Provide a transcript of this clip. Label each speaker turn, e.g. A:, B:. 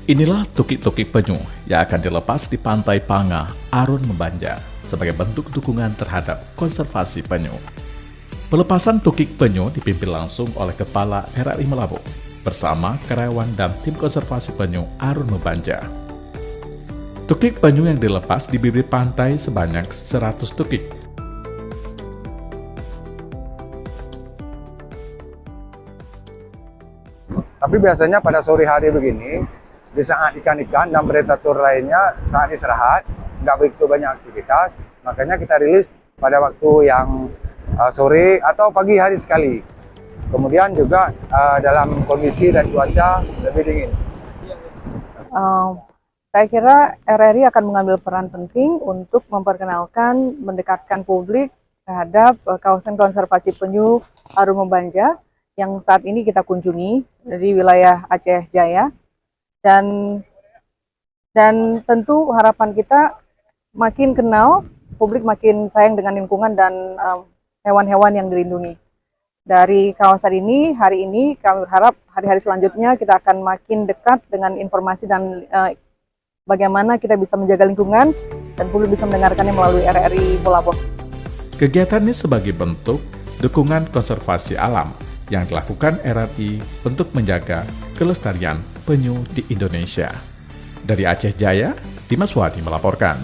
A: Inilah tukik-tukik penyu yang akan dilepas di Pantai Panga, Arun Membanja sebagai bentuk dukungan terhadap konservasi penyu. Pelepasan tukik penyu dipimpin langsung oleh Kepala RRI Melabuh bersama karyawan dan tim konservasi penyu Arun Membanja. Tukik penyu yang dilepas di bibir pantai sebanyak 100 tukik.
B: Tapi biasanya pada sore hari begini, di saat ikan-ikan dan predator lainnya saat istirahat, nggak begitu banyak aktivitas, makanya kita rilis pada waktu yang sore atau pagi hari sekali. Kemudian juga dalam kondisi dan cuaca lebih dingin.
C: Saya kira RRI akan mengambil peran penting untuk memperkenalkan, mendekatkan publik terhadap kawasan konservasi penyu Arun Membanja yang saat ini kita kunjungi dari wilayah Aceh Jaya. Dan tentu harapan kita makin kenal, publik makin sayang dengan lingkungan dan hewan-hewan yang dilindungi. Dari kawasan ini, hari ini kami berharap hari-hari selanjutnya kita akan makin dekat dengan informasi dan bagaimana kita bisa menjaga lingkungan dan publik bisa mendengarkannya melalui RRI Melabuh.
A: Kegiatan ini sebagai bentuk dukungan konservasi alam yang dilakukan RRI untuk menjaga kelestarian penyu di Indonesia. Dari Aceh Jaya, Dimas Wadi melaporkan.